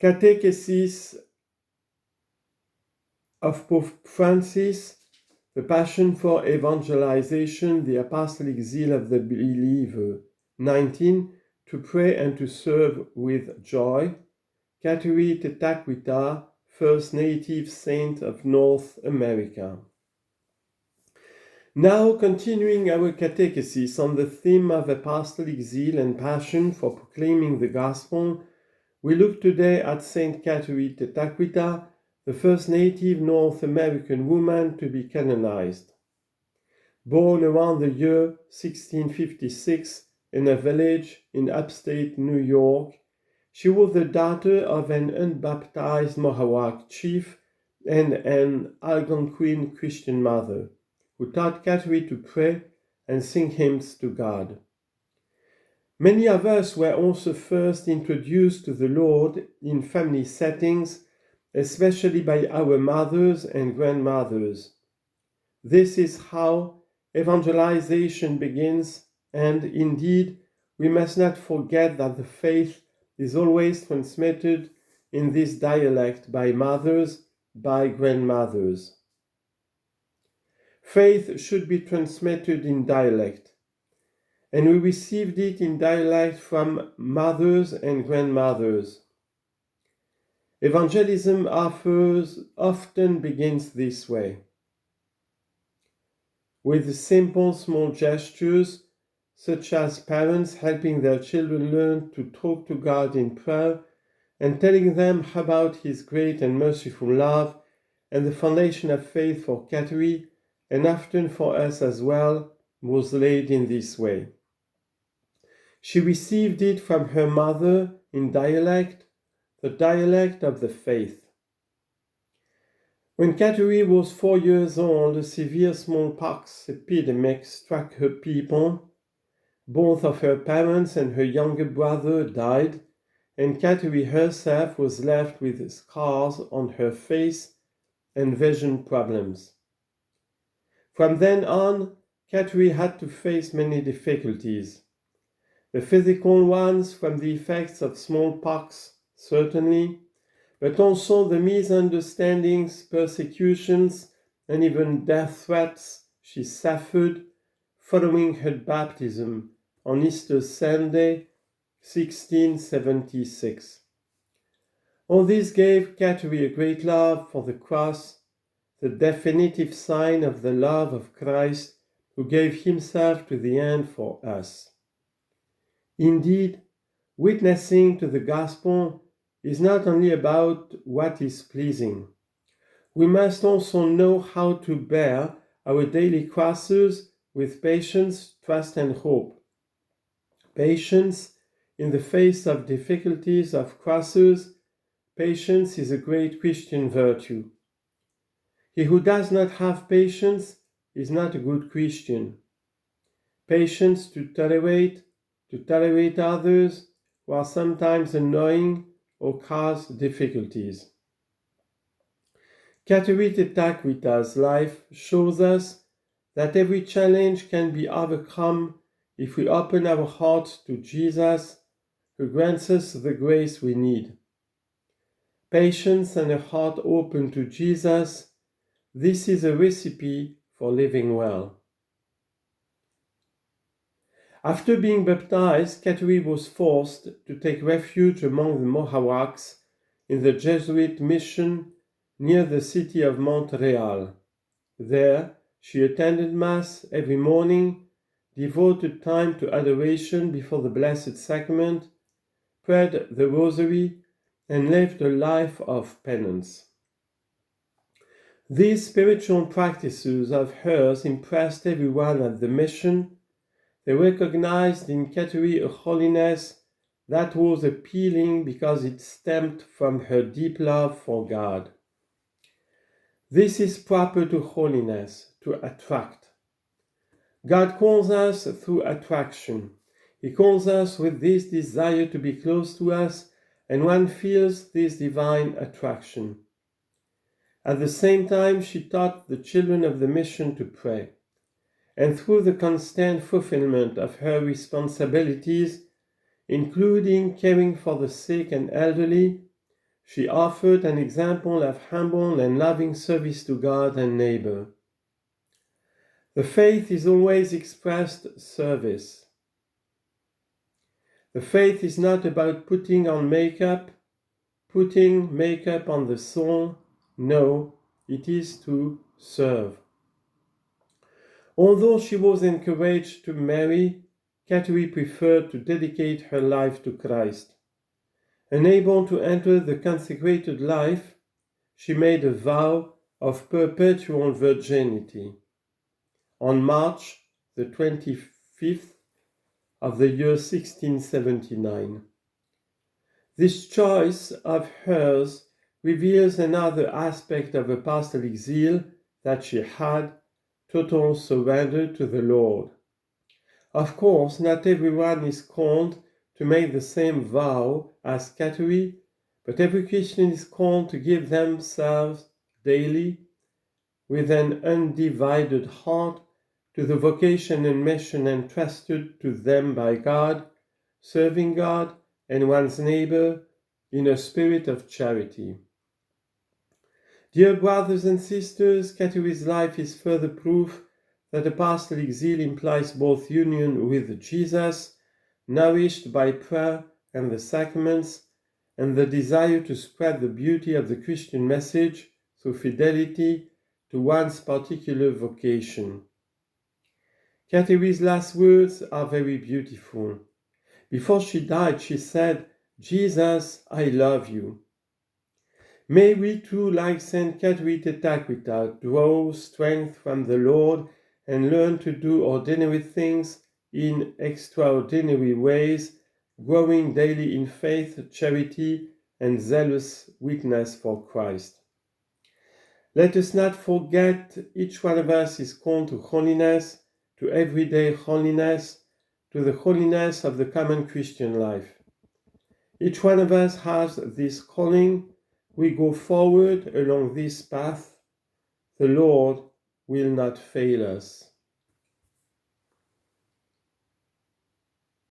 Catechesis of Pope Francis, the passion for evangelization, the apostolic zeal of the believer. 19. To pray and to serve with joy. KATERI Tetakwitha, first native saint of North America. Now, continuing our catechesis on the theme of apostolic zeal and passion for proclaiming the gospel, we look today at Saint KATERI Tetakwitha, the first native North American woman to be canonized. Born around the year 1656 in a village in upstate New York, she was the daughter of an unbaptized Mohawk chief and an Algonquin Christian mother, who taught KATERI to pray and sing hymns to God. Many of us were also first introduced to the Lord in family settings, especially by our mothers and grandmothers. This is how evangelization begins, and indeed, we must not forget that the faith is always transmitted in this dialect by mothers, by grandmothers. Faith should be transmitted in dialect, and we received it in dialect from mothers and grandmothers. Evangelism often begins this way, with simple small gestures, such as parents helping their children learn to talk to God in prayer and telling them about His great and merciful love, and the foundation of faith for KATERI, and often for us as well, was laid in this way. She received it from her mother in dialect, the dialect of the faith. When KATERI was 4 years old, a severe smallpox epidemic struck her people. Both of her parents and her younger brother died, and KATERI herself was left with scars on her face and vision problems. From then on, KATERI had to face many difficulties. The physical ones from the effects of smallpox, certainly, but also the misunderstandings, persecutions, and even death threats she suffered following her baptism on Easter Sunday, 1676. All this gave KATERI a great love for the cross, the definitive sign of the love of Christ, who gave himself to the end for us. Indeed, witnessing to the gospel is not only about what is pleasing. We must also know how to bear our daily crosses with patience, trust, and hope. Patience in the face of difficulties of crosses. Patience is a great Christian virtue. He who does not have patience is not a good Christian. Patience to tolerate others who are sometimes annoying or cause difficulties. KATERI Tetakwitha's life shows us that every challenge can be overcome if we open our hearts to Jesus, who grants us the grace we need. Patience and a heart open to Jesus, this is a recipe for living well. After being baptized, KATERI was forced to take refuge among the Mohawks in the Jesuit mission near the city of Montreal. There, she attended Mass every morning, devoted time to adoration before the Blessed Sacrament, prayed the Rosary, and lived a life of penance. These spiritual practices of hers impressed everyone at the mission. They recognized in KATERI a holiness that was appealing because it stemmed from her deep love for God. This is proper to holiness, to attract. God calls us through attraction. He calls us with this desire to be close to us, and one feels this divine attraction. At the same time, she taught the children of the mission to pray. And through the constant fulfillment of her responsibilities, including caring for the sick and elderly, she offered an example of humble and loving service to God and neighbor. The faith is always expressed service. The faith is not about putting makeup on the soul. No, it is to serve. Although she was encouraged to marry, Kateri preferred to dedicate her life to Christ. Unable to enter the consecrated life, she made a vow of perpetual virginity. On March the 25th of the year 1679. This choice of hers reveals another aspect of apostolic zeal that she had, total surrender to the Lord. Of course, not everyone is called to make the same vow as Kateri, but every Christian is called to give themselves daily with an undivided heart to the vocation and mission entrusted to them by God, serving God and one's neighbor in a spirit of charity. Dear brothers and sisters, Kateri's life is further proof that apostolic zeal implies both union with Jesus, nourished by prayer and the sacraments, and the desire to spread the beauty of the Christian message through fidelity to one's particular vocation. Kateri's last words are very beautiful. Before she died, she said, "Jesus, I love you." May we too, like Saint KATERI Tetakwitha, draw strength from the Lord and learn to do ordinary things in extraordinary ways, growing daily in faith, charity, and zealous witness for Christ. Let us not forget each one of us is called to holiness, to everyday holiness, to the holiness of the common Christian life. Each one of us has this calling. We go forward along this path. The Lord will not fail us.